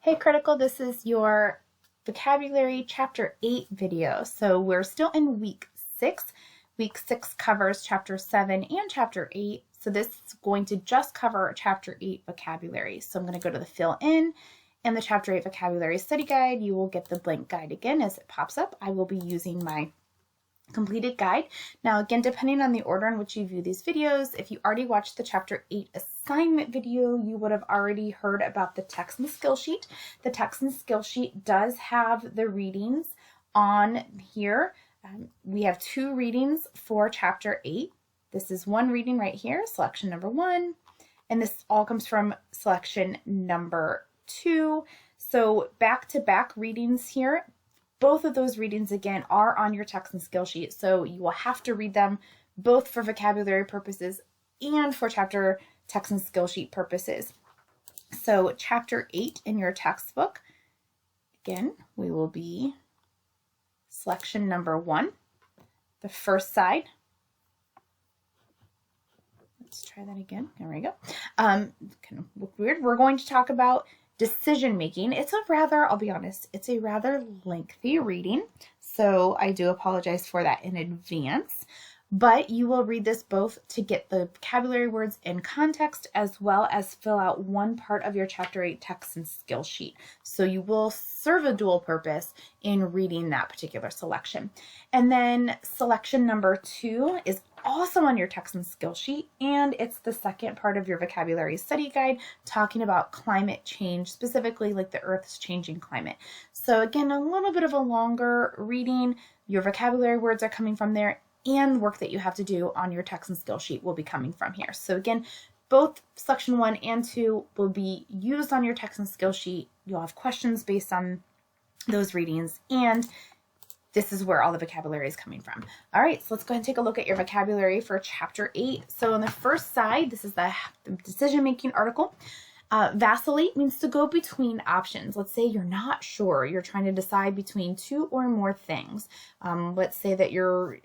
Hey Critical, this is your vocabulary chapter 8 video. So we're still in week 6. Week 6 covers chapter 7 and chapter 8. So this is going to just cover chapter 8 vocabulary. So I'm going to go to the fill in and the chapter 8 vocabulary study guide. You will get the blank guide again as it pops up. I will be using my completed guide. Now again, depending on the order in which you view these videos, if you already watched the chapter 8 assignment video, you would have already heard about the text and skill sheet. The text and skill sheet does have the readings on here. We have 2 readings for chapter 8. This is one reading right here, selection number 1, and this all comes from selection number 2. So back-to-back readings here. Both of those readings, again, are on your text and skill sheet, so you will have to read them both for vocabulary purposes and for chapter text and skill sheet purposes. So chapter 8 in your textbook, again, we will be selection number 1, the first side. Let's try that again. There we go. Kind of look weird. We're going to talk about decision making. It's a rather, I'll be honest, it's a rather lengthy reading, so I do apologize for that in advance, but you will read this both to get the vocabulary words in context as well as fill out one part of your chapter 8 text and skill sheet. So you will serve a dual purpose in reading that particular selection. And then selection number 2 is also on your text and skill sheet, and it's the second part of your vocabulary study guide talking about climate change, specifically like the Earth's changing climate. So again, a little bit of a longer reading. Your vocabulary words are coming from there, and work that you have to do on your text and skill sheet will be coming from here. So again, both section 1 and 2 will be used on your text and skill sheet. You'll have questions based on those readings, and this is where all the vocabulary is coming from. All right, so let's go ahead and take a look at your vocabulary for chapter 8. So on the first side, this is the decision-making article. Vacillate means to go between options. Let's say you're not sure. You're trying to decide between 2 or more things. Let's say that you're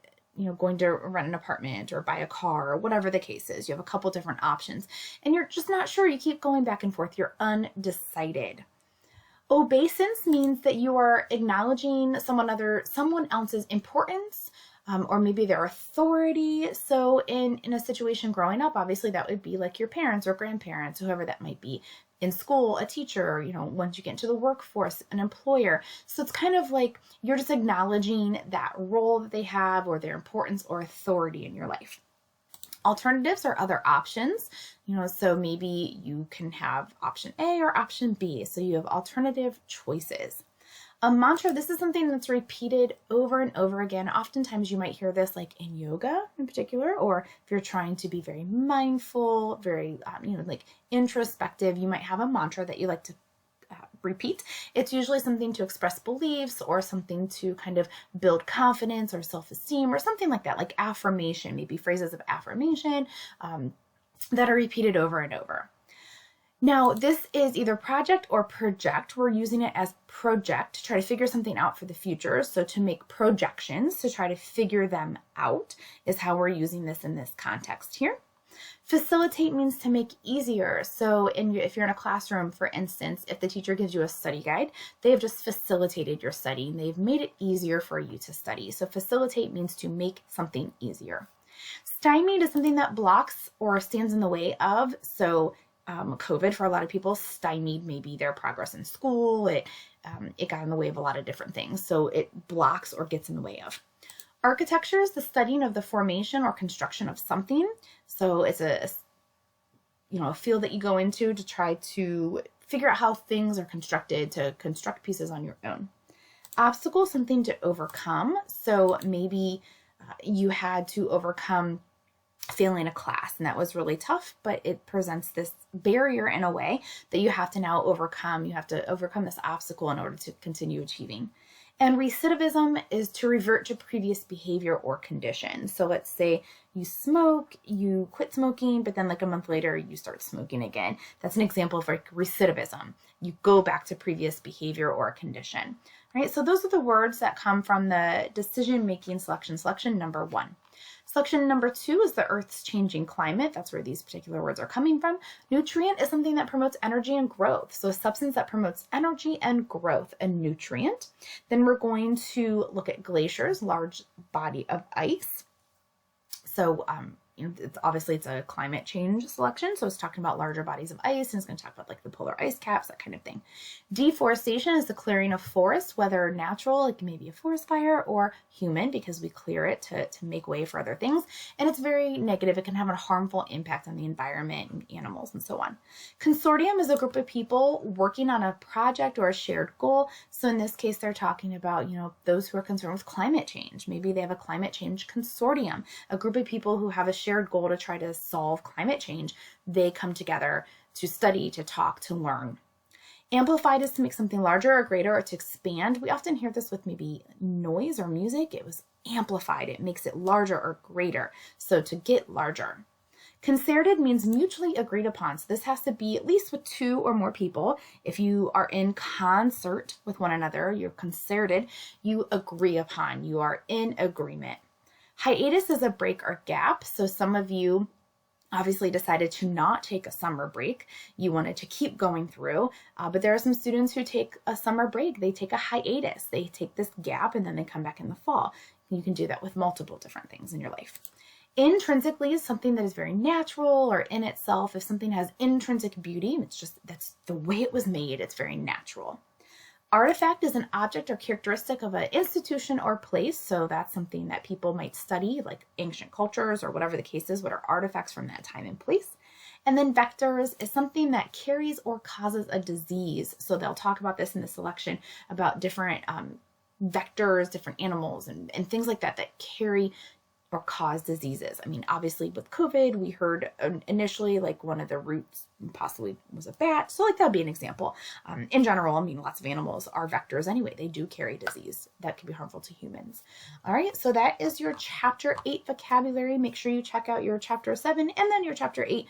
going to rent an apartment or buy a car or whatever the case is. You have a couple different options and you're just not sure. You keep going back and forth. You're undecided. Obeisance means that you are acknowledging someone else's importance or maybe their authority. So in a situation growing up, obviously that would be like your parents or grandparents, whoever that might be. In school, a teacher, once you get into the workforce, an employer. So it's kind of like you're just acknowledging that role that they have or their importance or authority in your life. Alternatives are other options, so maybe you can have option A or option B. So you have alternative choices. A mantra, this is something that's repeated over and over again. Oftentimes you might hear this like in yoga in particular, or if you're trying to be very mindful, very, like introspective, you might have a mantra that you like to repeat. It's usually something to express beliefs or something to kind of build confidence or self-esteem or something like that, like affirmation, maybe phrases of affirmation that are repeated over and over. Now, this is either project or project. We're using it as project to try to figure something out for the future. So to make projections, to try to figure them out is how we're using this in this context here. Facilitate means to make easier. So if you're in a classroom, for instance, if the teacher gives you a study guide, they have just facilitated your study and they've made it easier for you to study. So facilitate means to make something easier. Stymied is something that blocks or stands in the way of. So COVID for a lot of people stymied maybe their progress in school. It got in the way of a lot of different things. So it blocks or gets in the way of. Architecture is the studying of the formation or construction of something. So it's a field that you go into to try to figure out how things are constructed, to construct pieces on your own. Obstacle, something to overcome. So maybe you had to overcome failing a class and that was really tough, but it presents this barrier in a way that you have to now overcome. You have to overcome this obstacle in order to continue achieving. And recidivism is to revert to previous behavior or condition. So let's say you smoke, you quit smoking, but then like a month later you start smoking again. That's an example of like recidivism. You go back to previous behavior or condition. Right? So those are the words that come from the decision-making selection number 1. Selection number 2 is the Earth's changing climate. That's where these particular words are coming from. Nutrient is something that promotes energy and growth. So a substance that promotes energy and growth, a nutrient. Then we're going to look at glaciers, large body of ice. So it's a climate change selection. So it's talking about larger bodies of ice, and it's going to talk about like the polar ice caps, that kind of thing. Deforestation is the clearing of forests, whether natural, like maybe a forest fire, or human, because we clear it to make way for other things. And it's very negative. It can have a harmful impact on the environment and animals and so on. Consortium is a group of people working on a project or a shared goal. So in this case, they're talking about, those who are concerned with climate change. Maybe they have a climate change consortium, a group of people who have a shared goal to try to solve climate change. They come together to study, to talk, to learn. Amplified is to make something larger or greater, or to expand. We often hear this with maybe noise or music. It was amplified. It makes it larger or greater. So to get larger. Concerted means mutually agreed upon. So this has to be at least with 2 or more people. If you are in concert with one another, you're concerted, you agree upon, you are in agreement. Hiatus is a break or gap. So some of you obviously decided to not take a summer break. You wanted to keep going through, but there are some students who take a summer break. They take a hiatus. They take this gap and then they come back in the fall. You can do that with multiple different things in your life. Intrinsically is something that is very natural or in itself. If something has intrinsic beauty, that's the way it was made. It's very natural. Artifact is an object or characteristic of an institution or place. So that's something that people might study, like ancient cultures or whatever the case is. What are artifacts from that time and place? And then vectors is something that carries or causes a disease. So they'll talk about this in the selection about different vectors, different animals and things like that carry or cause diseases. I mean, obviously with COVID, we heard initially like one of the roots possibly was a bat. So like that would be an example. In general, I mean, lots of animals are vectors anyway. They do carry disease that can be harmful to humans. All right, so that is your Chapter 8 vocabulary. Make sure you check out your Chapter 7 and then your Chapter 8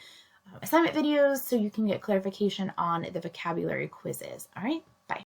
assignment videos so you can get clarification on the vocabulary quizzes. All right.